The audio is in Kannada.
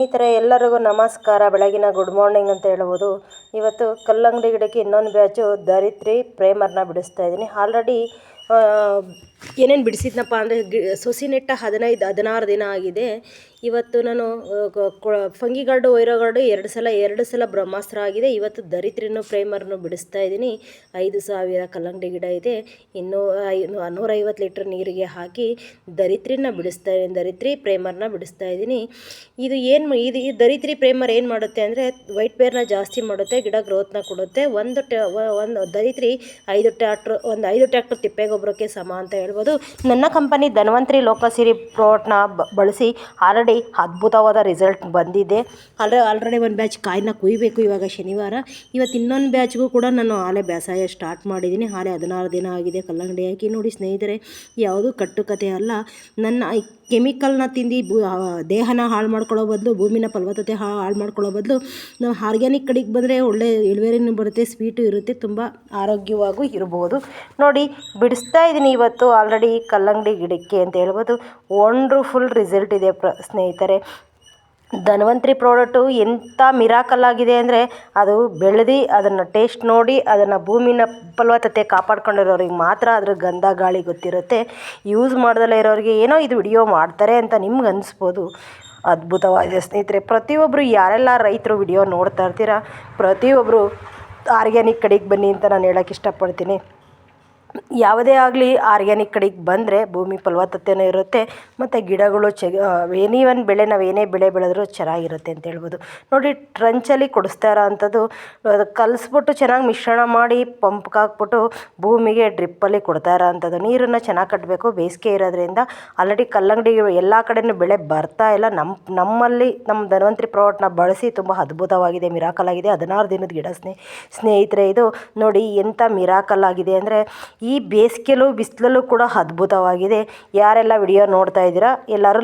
ಸ್ನೇಹಿತರೆ ಎಲ್ಲರಿಗೂ ನಮಸ್ಕಾರ. ಬೆಳಗಿನ ಗುಡ್ ಮಾರ್ನಿಂಗ್ ಅಂತ ಹೇಳ್ಬೋದು. ಇವತ್ತು ಕಲ್ಲಂಗಡಿ ಗಿಡಕ್ಕೆ ಇನ್ನೊಂದು ಬ್ಯಾಚು ಧರಿತ್ರಿ ಪ್ರೈಮರ್ನ ಬಿಡಿಸ್ತಾ ಇದ್ದೀನಿ. ಆಲ್ರೆಡಿ ಏನೇನು ಬಿಡಿಸಿದ್ನಪ್ಪ ಅಂದರೆ ಸೊಸಿ ನೆಟ್ಟ 15-16 ದಿನ ಆಗಿದೆ. ಇವತ್ತು ನಾನು ಫಂಗಿಗಾರ್ಡು ವೈರೋಗಾರ್ಡು ಎರಡು ಸಲ ಬ್ರಹ್ಮಾಸ್ತ್ರ ಆಗಿದೆ. ಇವತ್ತು ಧರಿತ್ರಿನೂ ಪ್ರೈಮರ್ನು ಬಿಡಿಸ್ತಾ ಇದ್ದೀನಿ. 5,000 ಕಲ್ಲಂಗಡಿ ಗಿಡ ಇದೆ. ಇನ್ನೂ 150 ಲೀಟ್ರ್ ನೀರಿಗೆ ಹಾಕಿ ಧರಿತ್ರಿನ ಬಿಡಿಸ್ತಾ ಇದ್ದೀನಿ. ಧರಿತ್ರಿ ಪ್ರೈಮರ್ನ ಬಿಡಿಸ್ತಾ ಇದ್ದೀನಿ. ಇದು ಈ ಧರಿತ್ರಿ ಪ್ರೈಮರ್ ಏನು ಮಾಡುತ್ತೆ ಅಂದರೆ ವೈಟ್ ಪೇರ್ನ ಜಾಸ್ತಿ ಮಾಡುತ್ತೆ, ಗಿಡ ಗ್ರೋತ್ನ ಕೊಡುತ್ತೆ. ಒಂದು ಧರಿತ್ರಿ 5 ಟ್ರ್ಯಾಕ್ಟರ್ ತಿಪ್ಪೆ ಗೊಬ್ಬರಕ್ಕೆ ಸಮ ಅಂತ ಹೇಳ್ಬೋದು. ನನ್ನ ಕಂಪನಿ ಧನ್ವಂತ್ರಿ ಲೋಕಸಿರಿ ಪ್ರೋಟ್ನ ಬಳಸಿ ಆಲ್ರೆಡಿ ಅದ್ಭುತವಾದ ರಿಸಲ್ಟ್ ಬಂದಿದೆ. ಆಲ್ರೆಡಿ ಒಂದು ಬ್ಯಾಚ್ ಕಾಯಿನ ಕುಯ್ಬೇಕು ಇವಾಗ ಶನಿವಾರ. ಇವತ್ತು ಇನ್ನೊಂದು ಬ್ಯಾಚ್ಗೂ ಕೂಡ ನಾನು ಆಲೆ ಬೇಸಾಯ ಸ್ಟಾರ್ಟ್ ಮಾಡಿದ್ದೀನಿ. ಆಲೆ 16 ದಿನ ಆಗಿದೆ ಕಲ್ಲಂಗಡಿ ಹಾಕಿ. ನೋಡಿ ಸ್ನೇಹಿತರೆ, ಯಾವುದು ಕಟ್ಟುಕತೆ ಅಲ್ಲ. ನನ್ನ ಕೆಮಿಕಲ್ನ ತಿಂದು ದೇಹನ ಹಾಳು ಮಾಡ್ಕೊಳ್ಳೋ ಬದಲು, ಭೂಮಿನ ಫಲವತ್ತತೆ ಹಾಳು ಮಾಡ್ಕೊಳ್ಳೋ ಬದಲು ನಾವು ಆರ್ಗ್ಯಾನಿಕ್ ಕಡೆಗೆ ಬಂದರೆ ಒಳ್ಳೆ ಇಳುವರಿನೂ ಬರುತ್ತೆ, ಸ್ವೀಟು ಇರುತ್ತೆ, ತುಂಬ ಆರೋಗ್ಯವಾಗೂ ಇರ್ಬೋದು. ನೋಡಿ ಬಿಡಿಸ್ತಾ ಇದ್ದೀನಿ ಇವತ್ತು ಆಲ್ರೆಡಿ ಕಲ್ಲಂಗಡಿ ಗಿಡಕ್ಕೆ ಅಂತ ಹೇಳ್ಬೋದು. ವಂಡರ್ಫುಲ್ ರಿಸಲ್ಟ್ ಇದೆ ಸ್ನೇಹಿತರೆ. ಧನ್ವಂತ್ರಿ ಪ್ರಾಡಕ್ಟು ಎಂಥ ಮಿರಾಕಲ್ ಆಗಿದೆ ಅಂದರೆ ಅದು ಬೆಳೆದು ಅದನ್ನು ಟೇಸ್ಟ್ ನೋಡಿ ಅದನ್ನು ಭೂಮಿನ ಫಲವತ್ತತೆ ಕಾಪಾಡ್ಕೊಂಡಿರೋರಿಗೆ ಮಾತ್ರ ಅದ್ರ ಗಂಧ ಗಾಳಿ ಗೊತ್ತಿರುತ್ತೆ. ಯೂಸ್ ಮಾಡ್ದಲೇ ಇರೋರಿಗೆ ಏನೋ ಇದು ವಿಡಿಯೋ ಮಾಡ್ತಾರೆ ಅಂತ ನಿಮ್ಗೆ ಅನಿಸ್ಬೋದು. ಅದ್ಭುತವಾಗಿದೆ ಸ್ನೇಹಿತರೆ. ಪ್ರತಿಯೊಬ್ಬರು ಯಾರೆಲ್ಲ ರೈತರು ವಿಡಿಯೋ ನೋಡ್ತಾ ಇರ್ತೀರ, ಪ್ರತಿಯೊಬ್ಬರು ಆರ್ಗ್ಯಾನಿಕ್ ಕಡೆಗೆ ಬನ್ನಿ ಅಂತ ನಾನು ಹೇಳೋಕ್ಕೆ ಇಷ್ಟಪಡ್ತೀನಿ. ಯಾವುದೇ ಆಗಲಿ ಆರ್ಗ್ಯಾನಿಕ್ ಕಡೆಗೆ ಬಂದರೆ ಭೂಮಿ ಫಲವತ್ತತೆಯೂ ಇರುತ್ತೆ ಮತ್ತು ಗಿಡಗಳು ಬೆಳೆ ನಾವು ಏನೇ ಬೆಳೆ ಬೆಳೆದ್ರೂ ಚೆನ್ನಾಗಿರುತ್ತೆ ಅಂತ ಹೇಳ್ಬೋದು. ನೋಡಿ ಟ್ರಂಚಲ್ಲಿ ಕೊಡಿಸ್ತಾ ಇರೋ ಅಂಥದ್ದು ಕಲಿಸ್ಬಿಟ್ಟು ಚೆನ್ನಾಗಿ ಮಿಶ್ರಣ ಮಾಡಿ ಪಂಪ್ಗೆ ಹಾಕ್ಬಿಟ್ಟು ಭೂಮಿಗೆ ಡ್ರಿಪ್ಪಲ್ಲಿ ಕೊಡ್ತಾ ಇರೋ ಅಂಥದ್ದು. ನೀರನ್ನು ಚೆನ್ನಾಗಿ ಕಟ್ಟಬೇಕು. ಬೇಸಿಗೆ ಇರೋದ್ರಿಂದ ಆಲ್ರೆಡಿ ಕಲ್ಲಂಗಡಿ ಎಲ್ಲ ಕಡೆಯೂ ಬೆಳೆ ಬರ್ತಾ ಇಲ್ಲ. ನಮ್ಮಲ್ಲಿ ನಮ್ಮ ಧನ್ವಂತ್ರಿ ಪ್ರಾಡಕ್ಟ್ನ ಬಳಸಿ ತುಂಬ ಅದ್ಭುತವಾಗಿದೆ, ಮಿರಾಕಲ್ ಆಗಿದೆ. 16 ದಿನದ ಗಿಡ ಸ್ನೇಹಿತರೆ. ಇದು ನೋಡಿ ಎಂಥ ಮಿರಾಕಲ್ ಆಗಿದೆ ಅಂದರೆ ಈ ಬೇಸಿಗೆಲೂ ಬಿಸಿಲಲ್ಲೂ ಕೂಡ ಅದ್ಭುತವಾಗಿದೆ. ಯಾರೆಲ್ಲ ವಿಡಿಯೋ ನೋಡ್ತಾ ಇದ್ದೀರಾ ಎಲ್ಲರೂ